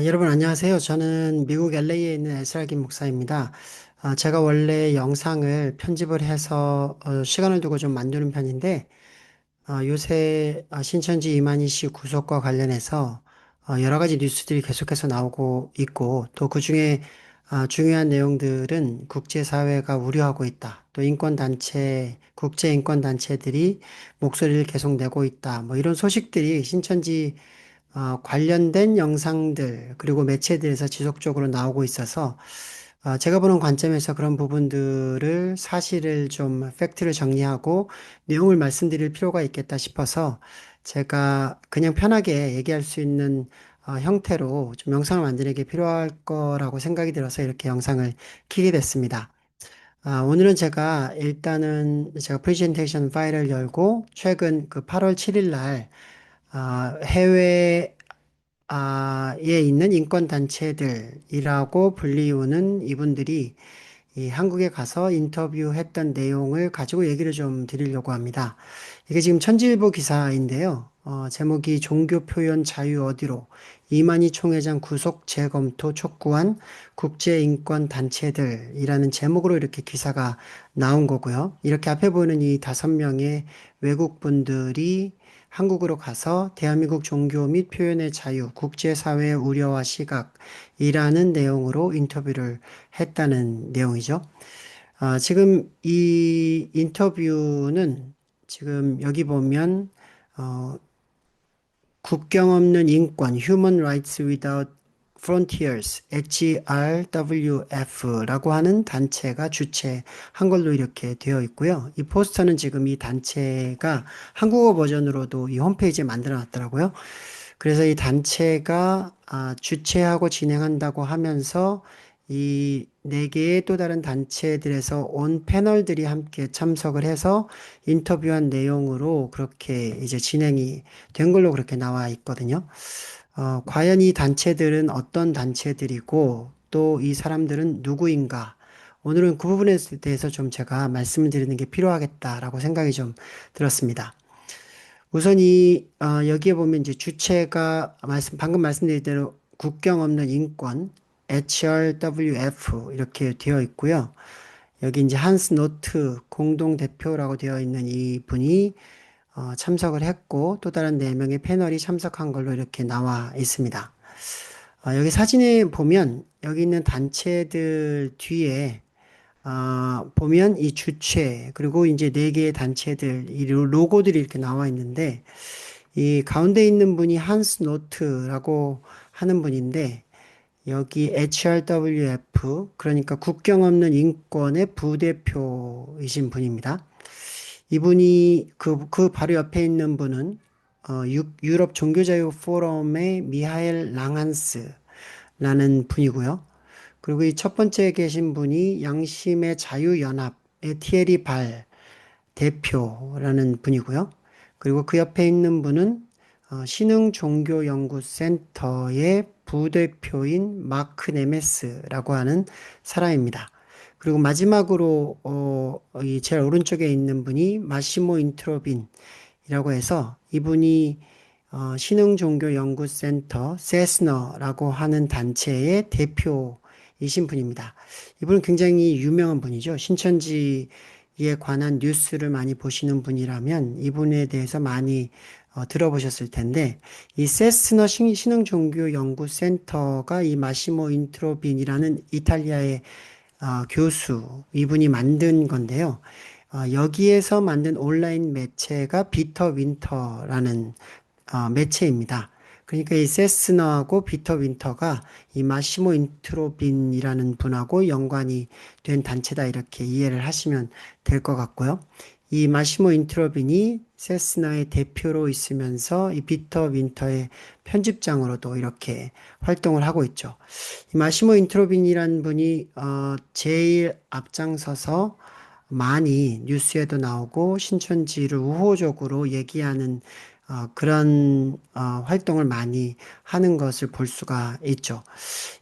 여러분 안녕하세요. 저는 미국 LA에 있는 에스라 김 목사입니다. 제가 원래 영상을 편집을 해서 시간을 두고 좀 만드는 편인데 요새 신천지 이만희 씨 구속과 관련해서 여러 가지 뉴스들이 계속해서 나오고 있고 또 그중에 중요한 내용들은 국제사회가 우려하고 있다. 또 인권단체, 국제인권단체들이 목소리를 계속 내고 있다. 뭐 이런 소식들이 신천지 관련된 영상들, 그리고 매체들에서 지속적으로 나오고 있어서, 제가 보는 관점에서 그런 부분들을 사실을 좀 팩트를 정리하고 내용을 말씀드릴 필요가 있겠다 싶어서 제가 그냥 편하게 얘기할 수 있는 형태로 좀 영상을 만드는 게 필요할 거라고 생각이 들어서 이렇게 영상을 키게 됐습니다. 오늘은 제가 일단은 제가 프레젠테이션 파일을 열고 최근 그 8월 7일 날 해외 에 있는 인권단체들이라고 불리우는 이분들이 이 한국에 가서 인터뷰했던 내용을 가지고 얘기를 좀 드리려고 합니다. 이게 지금 천지일보 기사인데요. 제목이 종교 표현 자유 어디로 이만희 총회장 구속 재검토 촉구한 국제인권단체들이라는 제목으로 이렇게 기사가 나온 거고요. 이렇게 앞에 보이는 이 5명의 외국 분들이 한국으로 가서 대한민국 종교 및 표현의 자유, 국제사회의 우려와 시각이라는 내용으로 인터뷰를 했다는 내용이죠. 지금 이 인터뷰는 지금 여기 보면 어, 국경 없는 인권, Human Rights Without Frontiers, HRWF라고 하는 단체가 주최한 걸로 이렇게 되어 있고요. 이 포스터는 지금 이 단체가 한국어 버전으로도 이 홈페이지에 만들어 놨더라고요. 그래서 이 단체가 주최하고 진행한다고 하면서 이 네 개의 또 다른 단체들에서 온 패널들이 함께 참석을 해서 인터뷰한 내용으로 그렇게 이제 진행이 된 걸로 그렇게 나와 있거든요. 과연 이 단체들은 어떤 단체들이고 또 이 사람들은 누구인가? 오늘은 그 부분에 대해서 좀 제가 말씀을 드리는 게 필요하겠다라고 생각이 좀 들었습니다. 우선 여기에 보면 이제 주체가 방금 말씀드린 대로 국경 없는 인권, HRWF 이렇게 되어 있고요. 여기 이제 한스 노트 공동 대표라고 되어 있는 이 분이 참석을 했고 또 다른 4명의 패널이 참석한 걸로 이렇게 나와 있습니다. 여기 사진에 보면 여기 있는 단체들 뒤에 보면 이 주체 그리고 이제 4개의 단체들 이 로고들이 이렇게 나와 있는데 이 가운데 있는 분이 한스 노트라고 하는 분인데 여기 HRWF 그러니까 국경 없는 인권의 부대표이신 분입니다. 이분이 그 바로 옆에 있는 분은 유럽 종교자유 포럼의 미하엘 랑한스라는 분이고요. 그리고 이 첫 번째 계신 분이 양심의 자유연합의 티에리 발 대표라는 분이고요. 그리고 그 옆에 있는 분은 신흥종교연구센터의 부대표인 마크 네메스라고 하는 사람입니다. 그리고 마지막으로 이 제일 오른쪽에 있는 분이 마시모 인트로빈이라고 해서 이분이 신흥종교연구센터 세스너라고 하는 단체의 대표이신 분입니다. 이분은 굉장히 유명한 분이죠. 신천지에 관한 뉴스를 많이 보시는 분이라면 이분에 대해서 많이 들어보셨을 텐데 이 세스너 신흥종교연구센터가 이 마시모 인트로빈이라는 이탈리아의 교수 이분이 만든 건데요. 여기에서 만든 온라인 매체가 비터 윈터라는 매체입니다. 그러니까 이 세스너하고 비터 윈터가 이 마시모 인트로빈이라는 분하고 연관이 된 단체다 이렇게 이해를 하시면 될 것 같고요. 이 마시모 인트로빈이 세스너의 대표로 있으면서 이 비터 윈터의 편집장으로도 이렇게 활동을 하고 있죠. 이 마시모 인트로빈이라는 분이 제일 앞장서서 많이 뉴스에도 나오고 신천지를 우호적으로 얘기하는 그런 활동을 많이 하는 것을 볼 수가 있죠.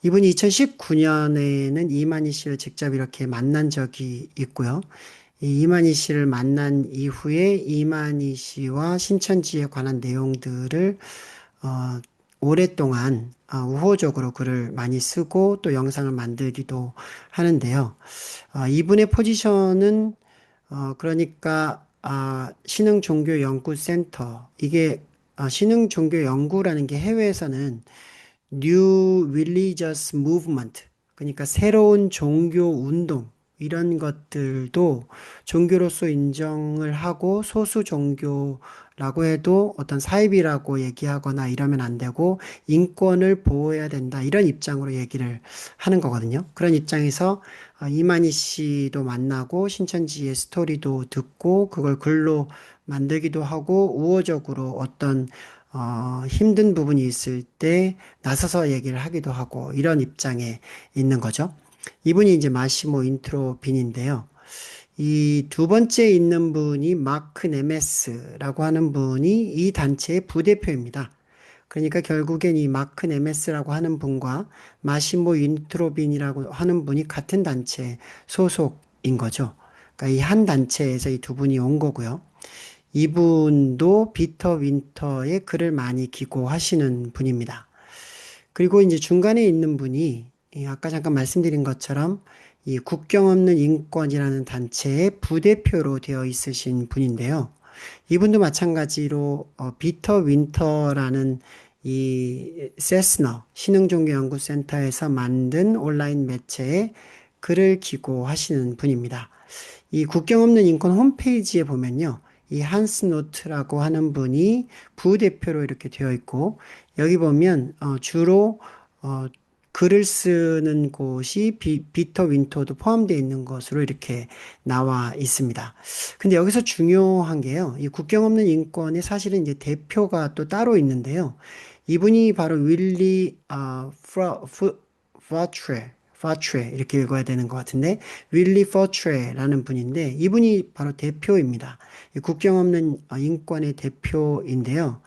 이분이 2019년에는 이만희 씨를 직접 이렇게 만난 적이 있고요. 이 이만희 씨를 만난 이후에 이만희 씨와 신천지에 관한 내용들을 어, 오랫동안 우호적으로 글을 많이 쓰고 또 영상을 만들기도 하는데요. 이분의 포지션은 그러니까 신흥종교연구센터 이게 신흥종교연구라는 게 해외에서는 New Religious Movement, 그러니까 새로운 종교 운동, 이런 것들도 종교로서 인정을 하고 소수 종교라고 해도 어떤 사입이라고 얘기하거나 이러면 안 되고 인권을 보호해야 된다. 이런 입장으로 얘기를 하는 거거든요. 그런 입장에서 이만희 씨도 만나고 신천지의 스토리도 듣고 그걸 글로 만들기도 하고 우호적으로 어떤 힘든 부분이 있을 때 나서서 얘기를 하기도 하고 이런 입장에 있는 거죠. 이분이 이제 마시모 인트로빈인데요. 이 두 번째 있는 분이 마크 네메스라고 하는 분이 이 단체의 부대표입니다. 그러니까 결국엔 이 마크 네메스라고 하는 분과 마시모 인트로빈이라고 하는 분이 같은 단체 소속인 거죠. 그러니까 이 한 단체에서 이 두 분이 온 거고요. 이분도 비터 윈터의 글을 많이 기고하시는 분입니다. 그리고 이제 중간에 있는 분이 아까 잠깐 말씀드린 것처럼 이 국경 없는 인권이라는 단체의 부대표로 되어 있으신 분인데요. 이분도 마찬가지로 비터 윈터라는 이 세스너 신흥종교연구센터에서 만든 온라인 매체에 글을 기고하시는 분입니다. 이 국경 없는 인권 홈페이지에 보면요. 이 한스 노트라고 하는 분이 부대표로 이렇게 되어 있고, 여기 보면, 주로, 글을 쓰는 곳이 비터 윈터도 포함되어 있는 것으로 이렇게 나와 있습니다. 근데 여기서 중요한 게요. 이 국경 없는 인권에 사실은 이제 대표가 또 따로 있는데요. 이분이 바로 윌리, 파트레 이렇게 읽어야 되는 것 같은데 윌리 퍼트레라는 분인데 이분이 바로 대표입니다. 국경 없는 인권의 대표인데요.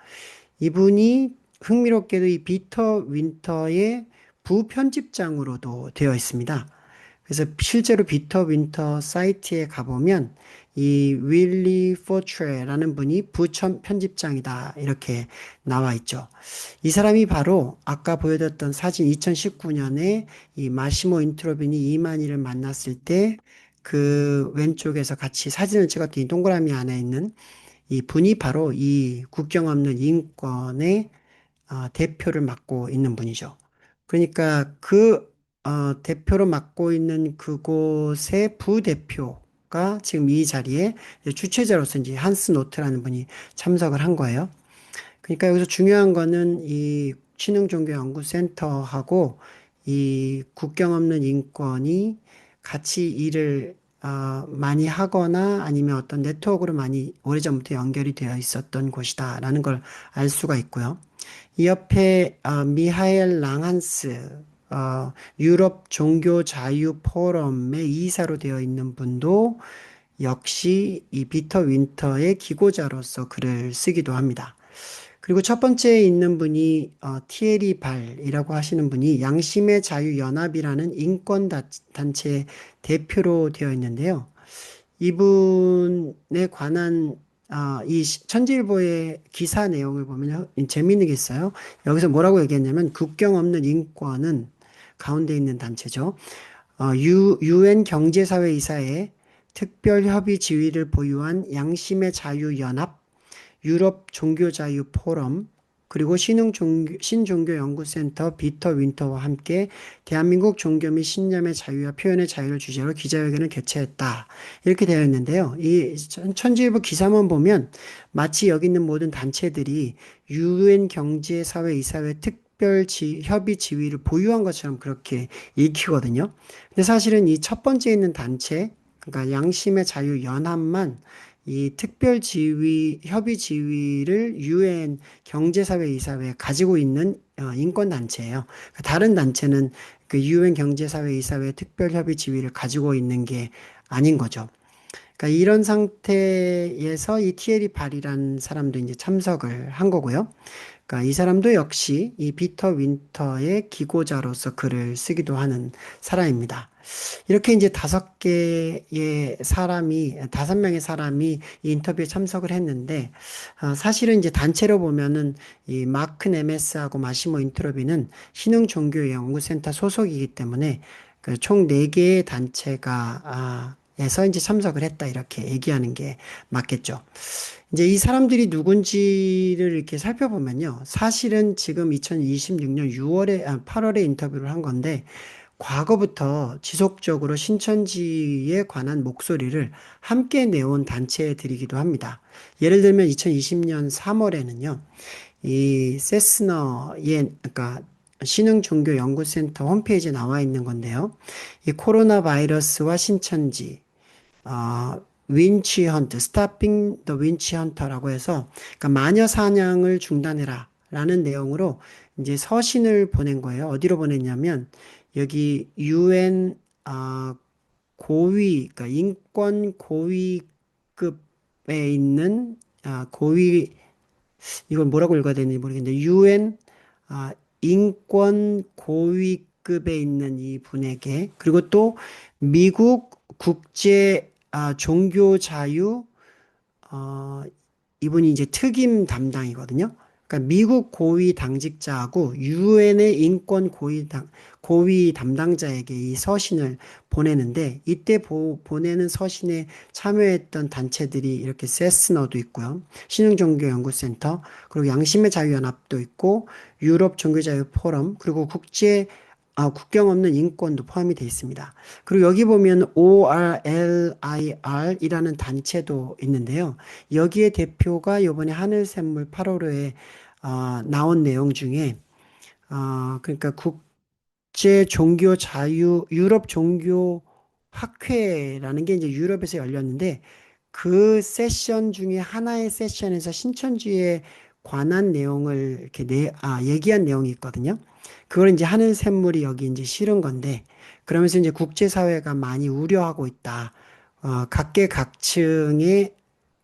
이분이 흥미롭게도 이 비터 윈터의 부편집장으로도 되어 있습니다. 그래서 실제로 비터 윈터 사이트에 가보면 이 윌리 포트레라는 분이 부편집장이다 이렇게 나와 있죠. 이 사람이 바로 아까 보여드렸던 사진 2019년에 이 마시모 인트로빈이 이만희를 만났을 때 그 왼쪽에서 같이 사진을 찍었더니 동그라미 안에 있는 이 분이 바로 이 국경 없는 인권의 대표를 맡고 있는 분이죠. 그러니까 대표로 맡고 있는 그곳의 부대표가 지금 이 자리에 주최자로서 이제 한스 노트라는 분이 참석을 한 거예요. 그러니까 여기서 중요한 거는 이 신흥종교연구센터하고 이 국경 없는 인권이 같이 일을 많이 하거나 아니면 어떤 네트워크로 많이 오래전부터 연결이 되어 있었던 곳이다라는 걸 알 수가 있고요. 이 옆에 미하엘 랑한스 유럽 종교 자유 포럼의 이사로 되어 있는 분도 역시 이 비터 윈터의 기고자로서 글을 쓰기도 합니다. 그리고 첫 번째에 있는 분이 티에리 발이라고 하시는 분이 양심의 자유 연합이라는 인권 단체 대표로 되어 있는데요. 이분에 관한 이 천지일보의 기사 내용을 보면 재미있는 게 있어요. 여기서 뭐라고 얘기했냐면 국경 없는 인권은 가운데 있는 단체죠. 유엔 경제사회 특별 협의 지위를 보유한 양심의 자유 연합, 유럽 종교자유 포럼, 그리고 신종교연구센터 비터 윈터와 함께 대한민국 종교 및 신념의 자유와 표현의 자유를 주제로 기자회견을 개최했다. 이렇게 되어 있는데요. 이 천지일보 기사만 보면 마치 여기 있는 모든 단체들이 유엔 경제사회 이사회 특별 협의 지위를 보유한 것처럼 그렇게 읽히거든요. 근데 사실은 이 첫 번째 있는 단체, 그러니까 양심의 자유 연합만 이 특별 지위, 협의 지위를 유엔 경제사회 이사회에 가지고 있는 인권단체예요. 다른 단체는 그 유엔 경제사회 이사회 특별 협의 지위를 가지고 있는 게 아닌 거죠. 그러니까 이런 상태에서 이 티에리 발이라는 사람도 이제 참석을 한 거고요. 그러니까 이 사람도 역시 이 피터 윈터의 기고자로서 글을 쓰기도 하는 사람입니다. 이렇게 이제 다섯 명의 사람이 이 인터뷰에 참석을 했는데, 사실은 이제 단체로 보면은 이 마크 네메스하고 마시모 인트로비는 신흥종교연구센터 소속이기 때문에 그 총 4개의 단체가, 에서 이제 참석을 했다 이렇게 얘기하는 게 맞겠죠. 이제 이 사람들이 누군지를 이렇게 살펴보면요. 사실은 지금 2026년 8월에 인터뷰를 한 건데, 과거부터 지속적으로 신천지에 관한 목소리를 함께 내온 단체들이기도 합니다. 예를 들면 2020년 3월에는요, 이 그러니까 신흥종교연구센터 홈페이지에 나와 있는 건데요. 이 코로나 바이러스와 신천지, 윈치 헌트, 스타핑 더 윈치 헌터라고 해서, 그러니까 마녀 사냥을 중단해라 라는 내용으로 이제 서신을 보낸 거예요. 어디로 보냈냐면, 여기 UN, 그러니까 인권 고위급에 있는, 이걸 뭐라고 읽어야 되는지 모르겠는데, UN, 인권 고위급에 있는 이 분에게, 그리고 또 미국 국제, 종교 자유, 어, 이분이 이제 특임 담당이거든요. 그러니까 미국 고위 당직자하고 유엔의 인권 고위 담당자에게 이 서신을 보내는데, 이때 보내는 서신에 참여했던 단체들이 이렇게 세스너도 있고요. 신흥종교연구센터, 그리고 양심의 자유연합도 있고, 유럽 종교자유 포럼, 그리고 국경 없는 인권도 포함이 되어 있습니다. 그리고 여기 보면 ORLIR이라는 단체도 있는데요. 여기에 대표가 이번에 하늘샘물 8월호에 나온 내용 중에, 그러니까 국제 종교 자유 유럽 종교 학회라는 게 이제 유럽에서 열렸는데, 그 세션 중에 하나의 세션에서 신천지에 관한 내용을 이렇게 얘기한 내용이 있거든요. 그걸 이제 하는 샘물이 여기 이제 실은 건데, 그러면서 이제 국제사회가 많이 우려하고 있다. 각계각층에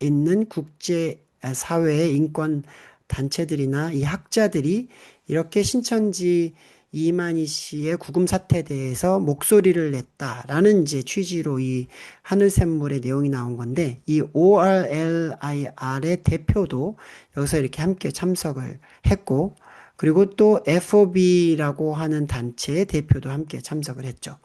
있는 국제사회의 인권 단체들이나 이 학자들이 이렇게 신천지 이만희 씨의 구금 사태에 대해서 목소리를 냈다라는 이제 취지로 이 하늘샘물의 내용이 나온 건데, 이 ORLIR의 대표도 여기서 이렇게 함께 참석을 했고, 그리고 또 FOB라고 하는 단체의 대표도 함께 참석을 했죠.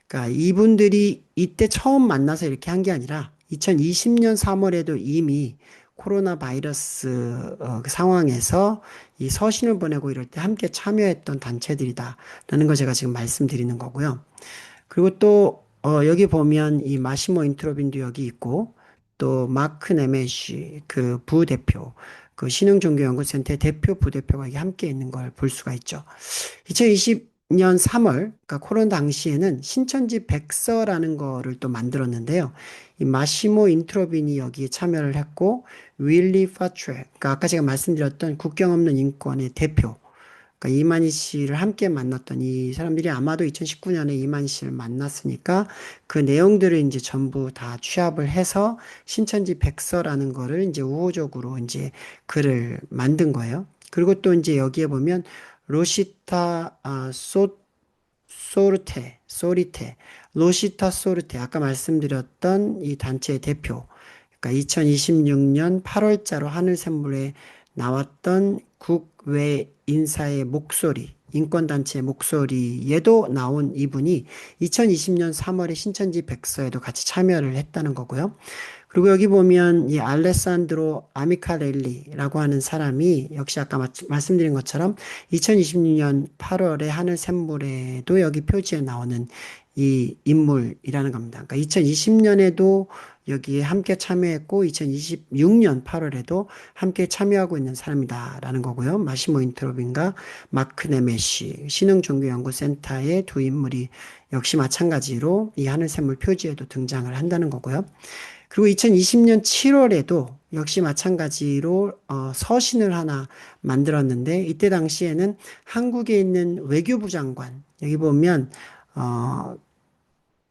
그러니까 이분들이 이때 처음 만나서 이렇게 한 게 아니라 2020년 3월에도 이미 코로나 바이러스 그 상황에서 이 서신을 보내고 이럴 때 함께 참여했던 단체들이다라는 걸 제가 지금 말씀드리는 거고요. 그리고 또 여기 보면 이 마시모 인트로빈도 여기 있고, 또 마크 네메시 그 부대표, 그 신흥종교연구센터의 대표 부대표가 여기 함께 있는 걸 볼 수가 있죠. 2020년 3월, 그러니까 코로나 당시에는 신천지 백서라는 거를 또 만들었는데요. 이 마시모 인트로빈이 여기에 참여를 했고, 윌리 파트레, 그러니까 아까 제가 말씀드렸던 국경 없는 인권의 대표, 그러니까 이만희 씨를 함께 만났던 이 사람들이 아마도 2019년에 이만희 씨를 만났으니까 그 내용들을 이제 전부 다 취합을 해서 신천지 백서라는 거를 이제 우호적으로 이제 글을 만든 거예요. 그리고 또 이제 여기에 보면 로시타 소르테, 로시타 소르테, 아까 말씀드렸던 이 단체의 대표. 그러니까 2026년 8월자로 하늘샘물에 나왔던 국외 인사의 목소리, 인권단체의 목소리에도 나온 이분이 2020년 3월에 신천지 백서에도 같이 참여를 했다는 거고요. 그리고 여기 보면 이 알레산드로 아미카렐리라고 하는 사람이 역시 아까 말씀드린 것처럼 2026년 8월에 하늘 샘물에도 여기 표지에 나오는 이 인물이라는 겁니다. 그러니까 2020년에도 여기에 함께 참여했고 2026년 8월에도 함께 참여하고 있는 사람이다라는 거고요. 마시모 인트로빈과 마크 네메시 신흥종교연구센터의 두 인물이 역시 마찬가지로 이 하늘샘물 표지에도 등장을 한다는 거고요. 그리고 2020년 7월에도 역시 마찬가지로 서신을 하나 만들었는데, 이때 당시에는 한국에 있는 외교부 장관, 여기 보면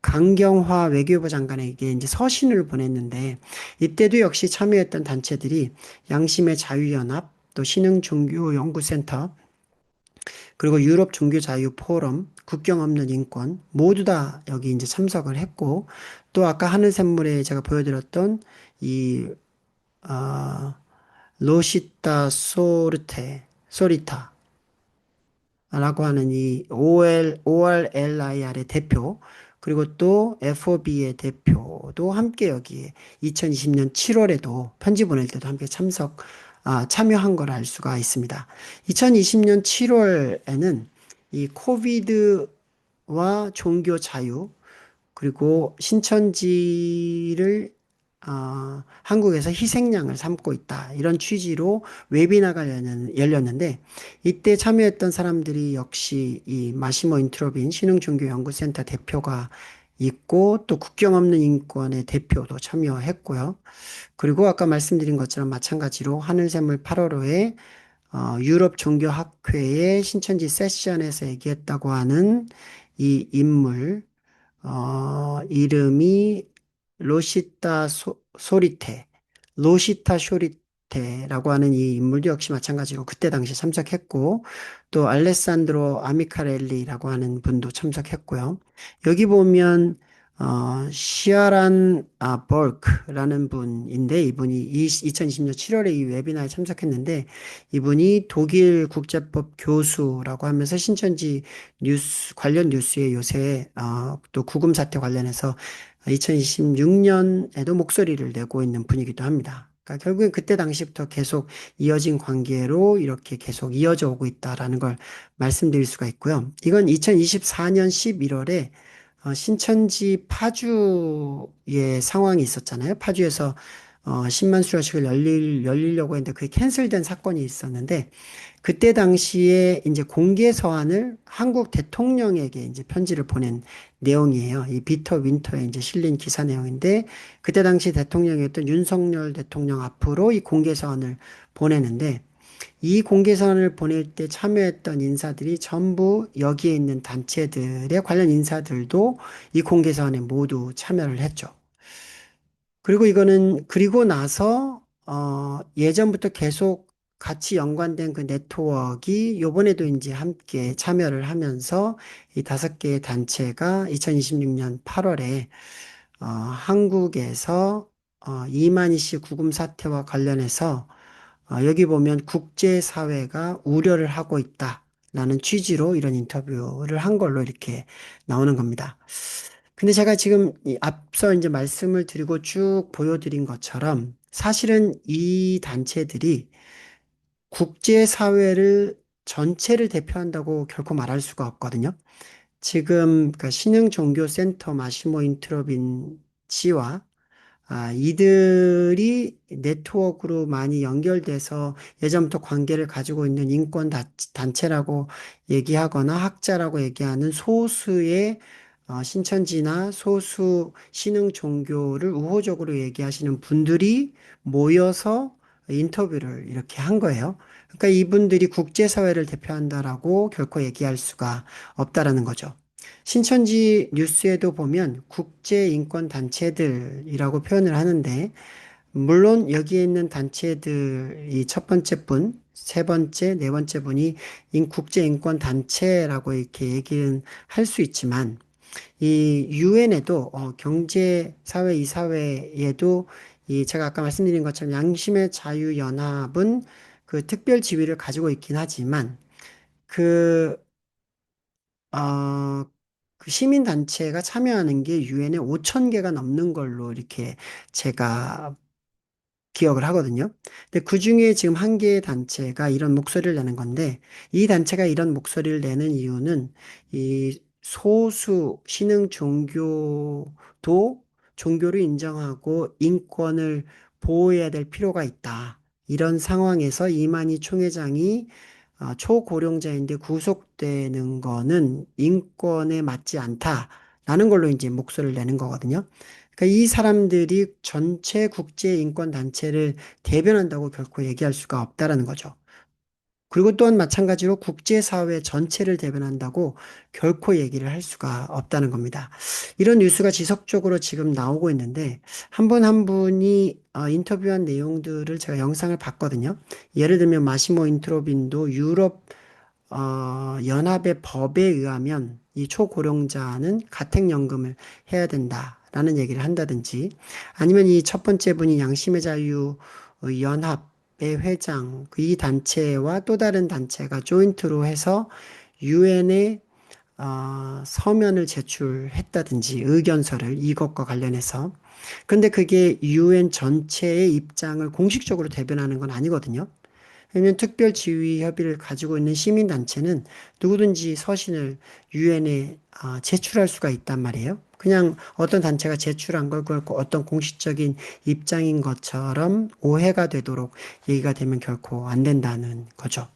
강경화 외교부 장관에게 이제 서신을 보냈는데, 이때도 역시 참여했던 단체들이 양심의 자유연합, 또 신흥종교연구센터, 그리고 유럽 종교자유 포럼, 국경 없는 인권 모두 다 여기 이제 참석을 했고 또 아까 하늘샘물에 제가 보여드렸던 이 아, 로시타 소리타 라고 하는 이 ORLIR의 대표, 그리고 또 FOB의 대표도 함께 여기에 2020년 7월에도 편지 보낼 때도 함께 참여한 걸 알 수가 있습니다. 2020년 7월에는 이 코비드와 종교 자유, 그리고 신천지를 한국에서 희생양을 삼고 있다. 이런 취지로 웨비나가 열렸는데 이때 참여했던 사람들이 역시 이 마시모 인트로빈 신흥종교연구센터 대표가 있고 또 국경 없는 인권의 대표도 참여했고요. 그리고 아까 말씀드린 것처럼 마찬가지로 하늘샘물 8월호에 유럽 종교학회의 신천지 세션에서 얘기했다고 하는 이 인물 이름이 소리테, 로시타 쇼리테라고 하는 이 인물도 역시 마찬가지로 그때 당시 참석했고, 또 알레산드로 아미카렐리라고 하는 분도 참석했고요. 여기 보면, 시아란, 벌크라는 분인데, 이분이 2020년 7월에 이 웨비나에 참석했는데, 이분이 독일 국제법 교수라고 하면서 신천지 관련 뉴스에 요새, 또 구금 사태 관련해서 2026년에도 목소리를 내고 있는 분이기도 합니다. 그러니까 결국엔 그때 당시부터 계속 이어진 관계로 이렇게 계속 이어져 오고 있다라는 걸 말씀드릴 수가 있고요. 이건 2024년 11월에 신천지 파주의 상황이 있었잖아요. 파주에서 10만 수료식을 열리려고 했는데 그게 캔슬된 사건이 있었는데 그때 당시에 이제 공개 서한을 한국 대통령에게 이제 편지를 보낸 내용이에요. 이 비터 윈터에 이제 실린 기사 내용인데 그때 당시 대통령이었던 윤석열 대통령 앞으로 이 공개 서한을 보내는데 이 공개 서한을 보낼 때 참여했던 인사들이 전부 여기에 있는 단체들의 관련 인사들도 이 공개 서한에 모두 참여를 했죠. 그리고 이거는 그리고 나서 예전부터 계속 같이 연관된 그 네트워크가 요번에도 이제 함께 참여를 하면서 이 5개의 단체가 2026년 8월에 한국에서 이만희 씨 구금 사태와 관련해서 여기 보면 국제사회가 우려를 하고 있다라는 취지로 이런 인터뷰를 한 걸로 이렇게 나오는 겁니다. 근데 제가 지금 앞서 이제 말씀을 드리고 쭉 보여드린 것처럼 사실은 이 단체들이 국제사회를 전체를 대표한다고 결코 말할 수가 없거든요. 지금 그 신흥종교센터 마시모 인트로빈치와 이들이 네트워크로 많이 연결돼서 예전부터 관계를 가지고 있는 인권 단체라고 얘기하거나 학자라고 얘기하는 소수의 신천지나 소수 신흥 종교를 우호적으로 얘기하시는 분들이 모여서 인터뷰를 이렇게 한 거예요. 그러니까 이분들이 국제사회를 대표한다라고 결코 얘기할 수가 없다라는 거죠. 신천지 뉴스에도 보면 국제인권단체들이라고 표현을 하는데, 물론 여기에 있는 단체들이 첫 번째 분, 세 번째, 네 번째 분이 국제인권단체라고 이렇게 얘기는 할 수 있지만, 이 유엔에도 경제사회 이사회에도 이 제가 아까 말씀드린 것처럼 양심의 자유연합은 그 특별 지위를 가지고 있긴 하지만 그 그 시민단체가 참여하는 게 유엔에 5천 개가 넘는 걸로 이렇게 제가 기억을 하거든요. 근데 그 중에 지금 한 개의 단체가 이런 목소리를 내는 건데, 이 단체가 이런 목소리를 내는 이유는 이 소수 신흥 종교도 종교를 인정하고 인권을 보호해야 될 필요가 있다. 이런 상황에서 이만희 총회장이 초고령자인데 구속되는 거는 인권에 맞지 않다라는 걸로 이제 목소리를 내는 거거든요. 그러니까 이 사람들이 전체 국제 인권 단체를 대변한다고 결코 얘기할 수가 없다라는 거죠. 그리고 또한 마찬가지로 국제사회 전체를 대변한다고 결코 얘기를 할 수가 없다는 겁니다. 이런 뉴스가 지속적으로 지금 나오고 있는데 한 분 한 분이 인터뷰한 내용들을 제가 영상을 봤거든요. 예를 들면 마시모 인트로빈도 유럽 연합의 법에 의하면 이 초고령자는 가택연금을 해야 된다라는 얘기를 한다든지 아니면 이 첫 번째 분이 양심의 자유 연합의 회장 이 단체와 또 다른 단체가 조인트로 해서 유엔에 서면을 제출했다든지 의견서를 이것과 관련해서 그런데 그게 유엔 전체의 입장을 공식적으로 대변하는 건 아니거든요. 왜냐면 특별지휘 협의를 가지고 있는 시민단체는 누구든지 서신을 유엔에 제출할 수가 있단 말이에요. 그냥 어떤 단체가 제출한 걸 그걸 어떤 공식적인 입장인 것처럼 오해가 되도록 얘기가 되면 결코 안 된다는 거죠.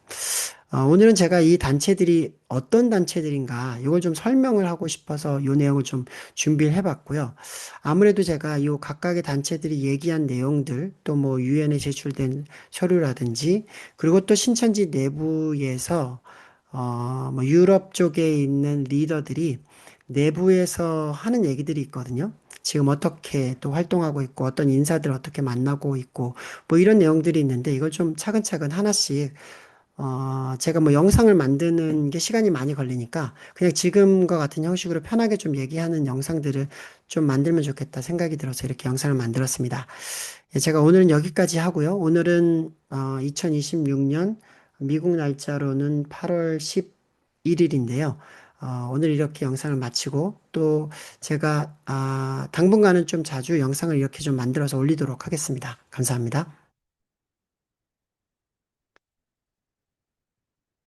오늘은 제가 이 단체들이 어떤 단체들인가 이걸 좀 설명을 하고 싶어서 이 내용을 좀 준비를 해봤고요. 아무래도 제가 이 각각의 단체들이 얘기한 내용들 또 뭐 유엔에 제출된 서류라든지 그리고 또 신천지 내부에서 뭐 유럽 쪽에 있는 리더들이 내부에서 하는 얘기들이 있거든요. 지금 어떻게 또 활동하고 있고 어떤 인사들 어떻게 만나고 있고 뭐 이런 내용들이 있는데 이걸 좀 차근차근 하나씩 제가 뭐 영상을 만드는 게 시간이 많이 걸리니까 그냥 지금과 같은 형식으로 편하게 좀 얘기하는 영상들을 좀 만들면 좋겠다 생각이 들어서 이렇게 영상을 만들었습니다. 예, 제가 오늘은 여기까지 하고요. 오늘은 2026년 미국 날짜로는 8월 11일인데요. 오늘 이렇게 영상을 마치고 또 제가 당분간은 좀 자주 영상을 이렇게 좀 만들어서 올리도록 하겠습니다. 감사합니다.